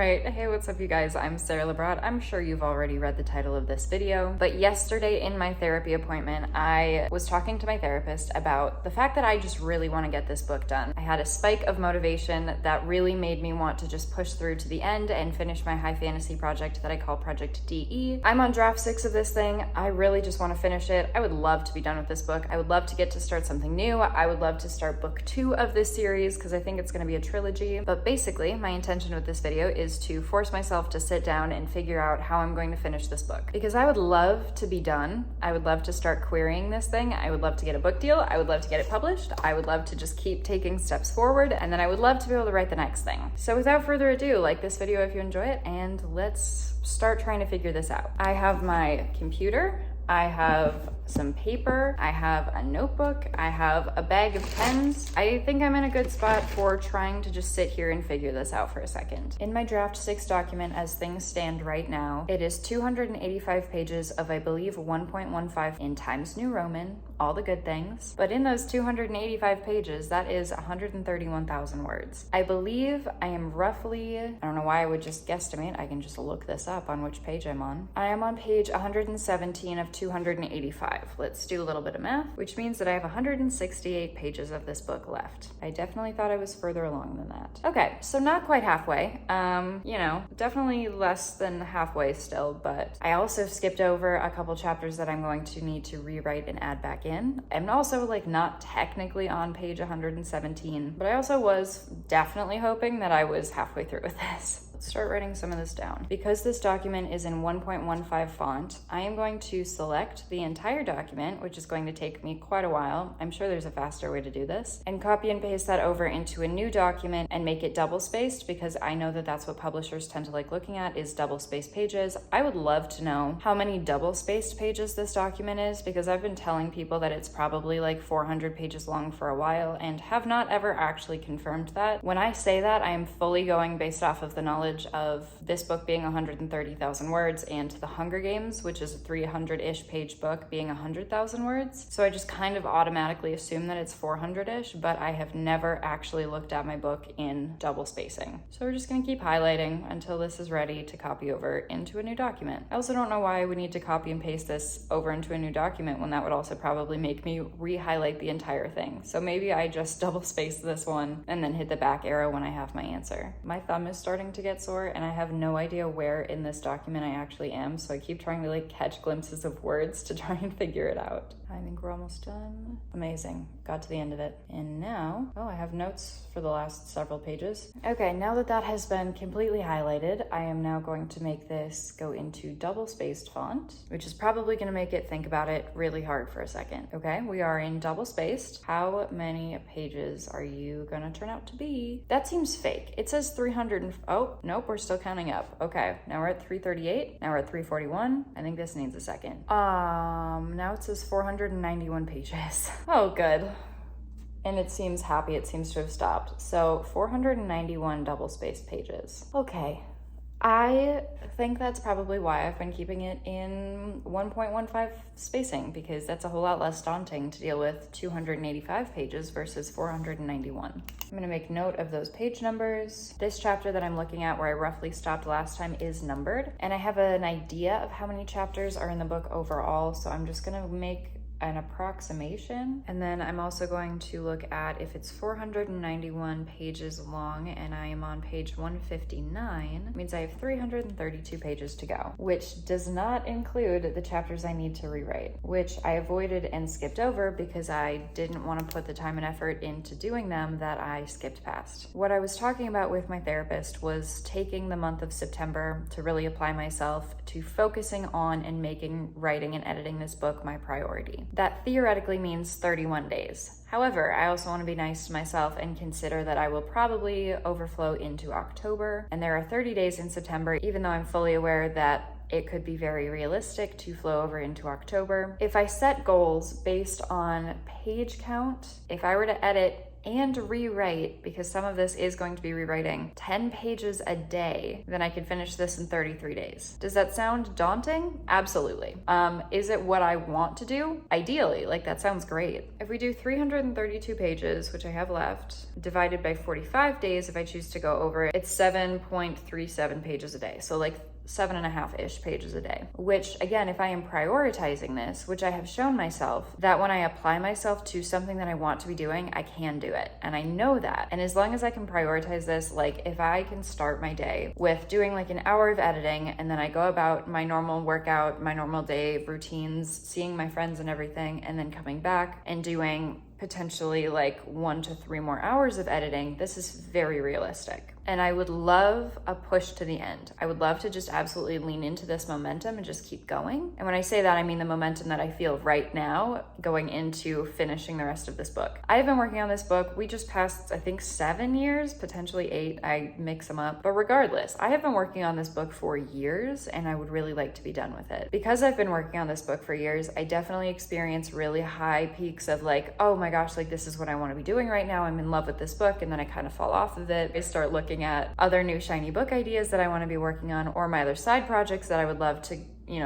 Alright, hey, what's up you guys? I'm Sara Lubratt. I'm sure you've already read the title of this video, but yesterday in my therapy appointment, I was talking to my therapist about the fact that I just really want to get this book done. I had a spike of motivation that really made me want to just push through to the end and finish my high fantasy project that I call Project DE. I'm on draft 6 of this thing. I really just want to finish it. I would love to be done with this book. I would love to get to start something new. I would love to start book 2 of this series because I think it's going to be a trilogy. But basically, my intention with this video is to force myself to sit down and figure out how I'm going to finish this book. Because I would love to be done. I would love to start querying this thing. I would love to get a book deal. I would love to get it published. I would love to just keep taking steps forward, and then I would love to be able to write the next thing. So without further ado, like this video if you enjoy it, and let's start trying to figure this out. I have my computer. I have some paper, I have a notebook, I have a bag of pens. I think I'm in a good spot for trying to just sit here and figure this out for a second. In my draft 6 document, as things stand right now, it is 285 pages of, I believe, 1.15 in Times New Roman, all the good things. But in those 285 pages, that is 131,000 words. I believe I am roughly, I don't know why I would just guesstimate, I can just look this up on which page I'm on. I am on page 117 of 285. Let's do a little bit of math, which means that I have 168 pages of this book left. I definitely thought I was further along than that. Okay, so not quite halfway. You know, definitely less than halfway still, but I also skipped over a couple chapters that I'm going to need to rewrite and add back in. I'm also like not technically on page 117, but I also was definitely hoping that I was halfway through with this. Start writing some of this down. Because this document is in 1.15 font, I am going to select the entire document, which is going to take me quite a while. I'm sure there's a faster way to do this, and copy and paste that over into a new document and make it double spaced, because I know that that's what publishers tend to like looking at, is double spaced pages. I would love to know how many double spaced pages this document is, because I've been telling people that it's probably like 400 pages long for a while and have not ever actually confirmed that. When I say that, I am fully going based off of the knowledge of this book being 130,000 words and The Hunger Games, which is a 300-ish page book, being 100,000 words. So I just kind of automatically assume that it's 400-ish, but I have never actually looked at my book in double spacing. So we're just gonna keep highlighting until this is ready to copy over into a new document. I also don't know why I would need to copy and paste this over into a new document when that would also probably make me re-highlight the entire thing. So maybe I just double space this one and then hit the back arrow when I have my answer. My thumb is starting to get sore and I have no idea where in this document I actually am, so I keep trying to like catch glimpses of words to try and figure it out. I think we're almost done. Amazing. Got to the end of it. And now, oh, I have notes for the last several pages. Okay, now that that has been completely highlighted, I am now going to make this go into double-spaced font, which is probably going to make it think about it really hard for a second. Okay, we are in double-spaced. How many pages are you going to turn out to be? That seems fake. It says 300 and... Oh, nope, we're still counting up. Okay, now we're at 338. Now we're at 341. I think this needs a second. Now it says 491 pages. Oh, good. And it seems happy. It seems to have stopped. So 491 double-spaced pages. Okay. I think that's probably why I've been keeping it in 1.15 spacing, because that's a whole lot less daunting to deal with 285 pages versus 491. I'm gonna make note of those page numbers. This chapter that I'm looking at, where I roughly stopped last time, is numbered, and I have an idea of how many chapters are in the book overall, so I'm just gonna make an approximation. And then I'm also going to look at if it's 491 pages long and I am on page 159, it means I have 332 pages to go, which does not include the chapters I need to rewrite, which I avoided and skipped over because I didn't want to put the time and effort into doing them that I skipped past. What I was talking about with my therapist was taking the month of September to really apply myself to focusing on and making writing and editing this book my priority. That theoretically means 31 days. However, I also want to be nice to myself and consider that I will probably overflow into October, and there are 30 days in September, even though I'm fully aware that it could be very realistic to flow over into October. If I set goals based on page count, if I were to edit and rewrite, because some of this is going to be rewriting, 10 pages a day, then I could finish this in 33 days. Does that sound daunting? Absolutely. Is it what I want to do? Ideally, like that sounds great. If we do 332 pages, which I have left, divided by 45 days, if I choose to go over it, it's 7.37 pages a day. So like 7.5-ish pages a day, which again, if I am prioritizing this, which I have shown myself that when I apply myself to something that I want to be doing, I can do it. And I know that. And as long as I can prioritize this, like if I can start my day with doing like an hour of editing, and then I go about my normal workout, my normal day routines, seeing my friends and everything, and then coming back and doing potentially like 1 to 3 more hours of editing, this is very realistic. And I would love a push to the end. I would love to just absolutely lean into this momentum and just keep going. And when I say that, I mean the momentum that I feel right now going into finishing the rest of this book. I've been working on this book. We just passed, I think, 7 years, potentially 8. I mix them up. But regardless, I have been working on this book for years, and I would really like to be done with it. Because I've been working on this book for years, I definitely experience really high peaks of like, oh my gosh, like this is what I want to be doing right now. I'm in love with this book. And then I kind of fall off of it. I start looking at other new shiny book ideas that I want to be working on, or my other side projects that I would love to,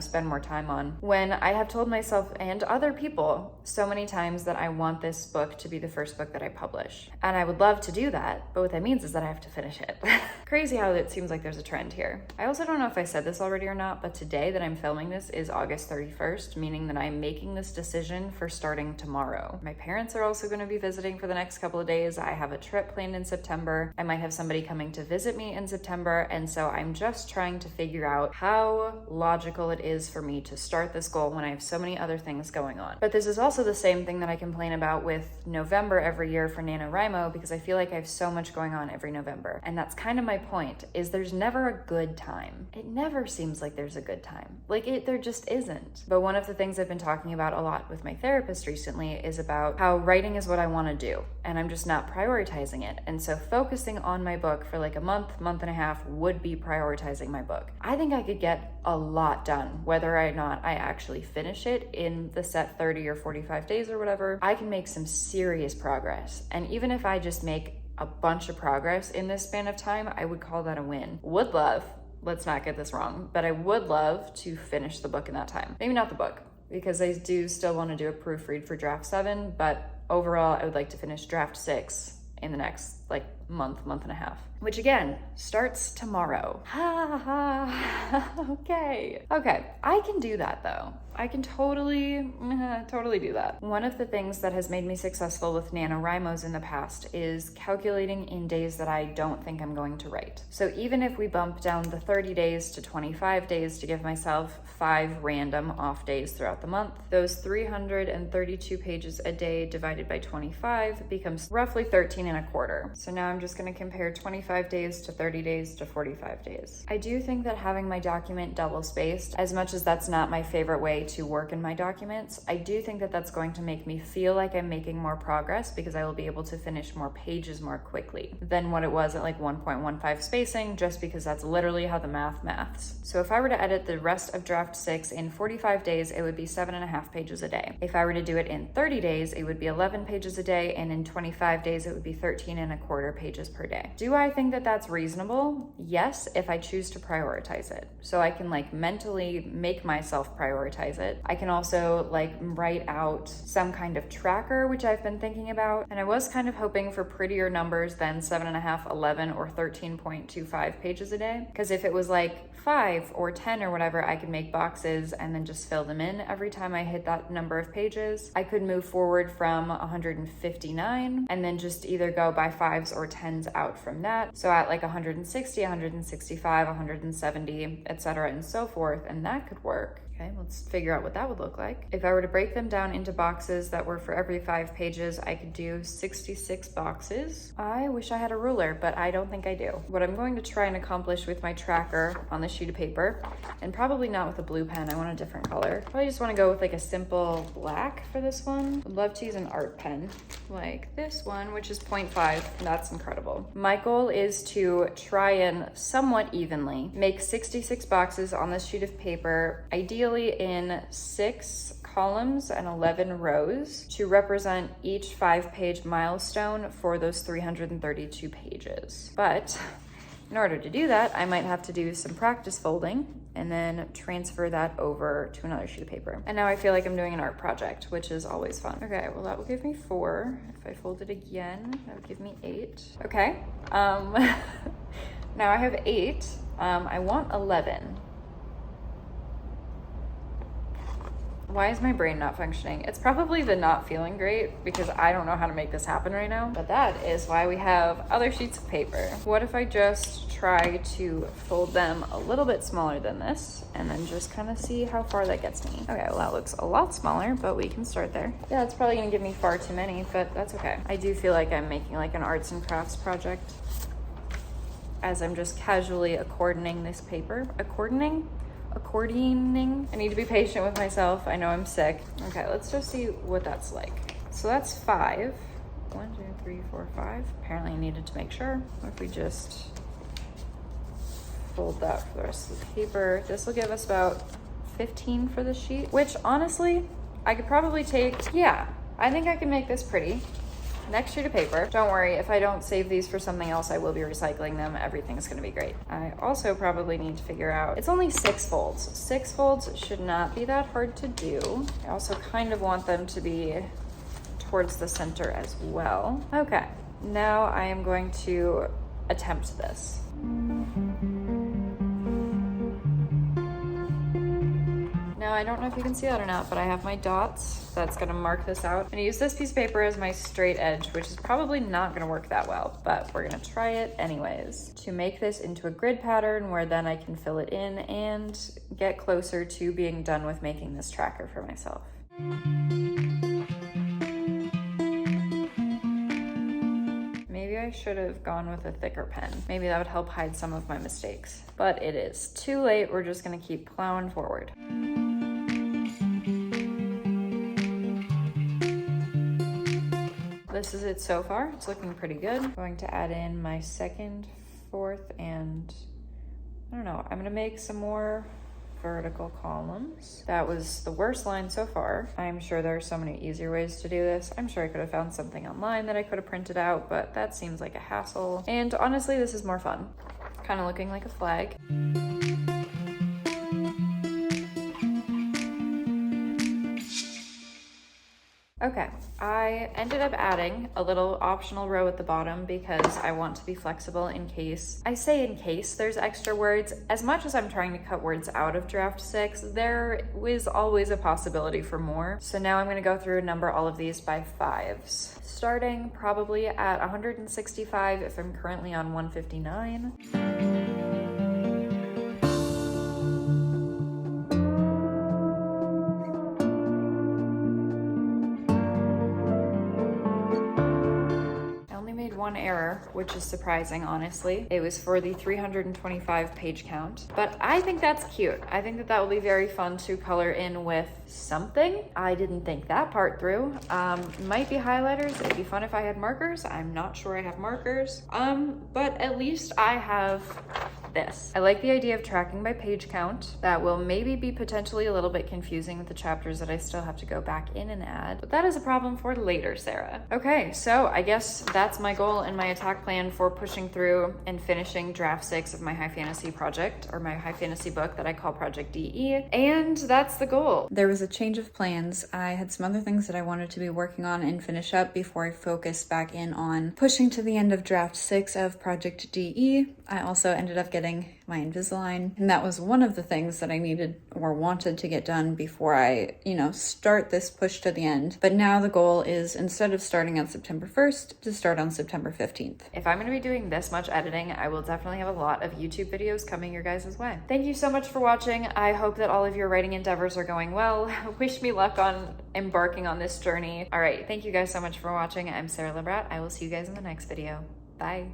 spend more time on, when I have told myself and other people so many times that I want this book to be the first book that I publish. And I would love to do that, but what that means is that I have to finish it. Crazy how it seems like there's a trend here. I also don't know if I said this already or not, but today that I'm filming this is August 31st, meaning that I'm making this decision for starting tomorrow. My parents are also going to be visiting for the next couple of days. I have a trip planned in September. I might have somebody coming to visit me in September. And so I'm just trying to figure out how logical it is for me to start this goal when I have so many other things going on. But this is also the same thing that I complain about with November every year for NaNoWriMo, because I feel like I have so much going on every November. And that's kind of my point, is there's never a good time. It never seems like there's a good time. There just isn't. But one of the things I've been talking about a lot with my therapist recently is about how writing is what I want to do, and I'm just not prioritizing it. And so focusing on my book for like a month and a half would be prioritizing my book. I think I could get a lot done, whether or not I actually finish it in the set 30 or 45 days or whatever. I can make some serious progress. And even if I just make a bunch of progress in this span of time, I would call that a win. Would love, let's not get this wrong, but I would love to finish the book in that time. Maybe not the book, because I do still want to do a proofread for draft 7, but overall I would like to finish draft 6 in the next month and a half, which again starts tomorrow. Okay, I can do that though. I can totally do that. One of the things that has made me successful with NaNoWriMos in the past is calculating in days that I don't think I'm going to write. So even if we bump down the 30 days to 25 days to give myself 5 random off days throughout the month, those 332 pages a day divided by 25 becomes roughly 13 and a quarter. So now I'm just going to compare 25 days to 30 days to 45 days. I do think that having my document double spaced, as much as that's not my favorite way to work in my documents, I do think that that's going to make me feel like I'm making more progress, because I will be able to finish more pages more quickly than what it was at 1.15 spacing, just because that's literally how the maths. So if I were to edit the rest of draft 6 in 45 days, it would be 7.5 pages a day. If I were to do it in 30 days, it would be 11 pages a day, and in 25 days, it would be 13 and a quarter pages per day. Do I think that that's reasonable? Yes, if I choose to prioritize it. So I can mentally make myself prioritize it. I can also write out some kind of tracker, which I've been thinking about. And I was kind of hoping for prettier numbers than 7.5, 11, or 13.25 pages a day. Because if it was 5 or 10 or whatever, I could make boxes and then just fill them in every time I hit that number of pages. I could move forward from 159 and then just either go by 5s or 10s out from that. So at 160, 165, 170, etc. and so forth, and that could work. Okay, let's figure out what that would look like. If I were to break them down into boxes that were for every 5 pages, I could do 66 boxes. I wish I had a ruler, but I don't think I do. What I'm going to try and accomplish with my tracker on this sheet of paper, and probably not with a blue pen, I want a different color. Probably just want to go with a simple black for this one. I'd love to use an art pen like this one, which is 0.5. That's incredible. My goal is to try and somewhat evenly make 66 boxes on this sheet of paper, ideally in 6 columns and 11 rows to represent each 5-page milestone for those 332 pages. But in order to do that, I might have to do some practice folding and then transfer that over to another sheet of paper. And now I feel like I'm doing an art project, which is always fun. Okay, well that will give me 4. If I fold it again, that would give me 8. Okay, now I have 8. I want 11. Why is my brain not functioning? It's probably the not feeling great because I don't know how to make this happen right now. But that is why we have other sheets of paper. What if I just try to fold them a little bit smaller than this and then just kind of see how far that gets me? Okay, well that looks a lot smaller, but we can start there. Yeah, it's probably gonna give me far too many, but that's okay. I do feel like I'm making like an arts and crafts project as I'm just casually accordioning this paper. Accordioning? I need to be patient with myself. I know I'm sick. Okay, let's just see what that's like. So that's 5. 1, 2, 3, 4, 5. Apparently I needed to make sure. What if we just fold that for the rest of the paper? This will give us about 15 for the sheet, which honestly, I could probably take, yeah, I think I can make this pretty. Next sheet of paper. Don't worry, if I don't save these for something else, I will be recycling them. Everything's gonna be great. I also probably need to figure out, it's only 6 folds. 6 folds should not be that hard to do. I also kind of want them to be towards the center as well. Okay, now I am going to attempt this. Now, I don't know if you can see that or not, but I have my dots. That's gonna mark this out. I'm gonna use this piece of paper as my straight edge, which is probably not gonna work that well, but we're gonna try it anyways to make this into a grid pattern where then I can fill it in and get closer to being done with making this tracker for myself. Maybe I should have gone with a thicker pen. Maybe that would help hide some of my mistakes, but it is too late. We're just gonna keep plowing forward. This is it so far. It's looking pretty good. I'm going to add in my 2nd, 4th, and I don't know. I'm gonna make some more vertical columns. That was the worst line so far. I'm sure there are so many easier ways to do this. I'm sure I could have found something online that I could have printed out, but that seems like a hassle. And honestly, this is more fun. Kind of looking like a flag. Okay, I ended up adding a little optional row at the bottom because I want to be flexible in case, I say in case there's extra words. As much as I'm trying to cut words out of draft 6, there is always a possibility for more. So now I'm gonna go through and number all of these by 5s, starting probably at 165 if I'm currently on 159. One error, which is surprising, honestly. It was for the 325 page count, but I think that's cute. I think that that will be very fun to color in with something. I didn't think that part through. Might be highlighters. It'd be fun if I had markers. I'm not sure I have markers, but at least I have this. I like the idea of tracking by page count. That will maybe be potentially a little bit confusing with the chapters that I still have to go back in and add, but that is a problem for later, Sarah. Okay, so I guess that's my goal and my attack plan for pushing through and finishing draft 6 of my high fantasy project, or my high fantasy book that I call Project DE, and that's the goal. There was a change of plans. I had some other things that I wanted to be working on and finish up before I focus back in on pushing to the end of draft 6 of Project DE. I also ended up getting my Invisalign, and that was one of the things that I needed or wanted to get done before I, start this push to the end. But now the goal is, instead of starting on September 1st, to start on September 15th. If I'm going to be doing this much editing, I will definitely have a lot of YouTube videos coming your guys' way. Thank you so much for watching. I hope that all of your writing endeavors are going well. Wish me luck on embarking on this journey. All right, thank you guys so much for watching. I'm Sara Lubratt. I will see you guys in the next video. Bye.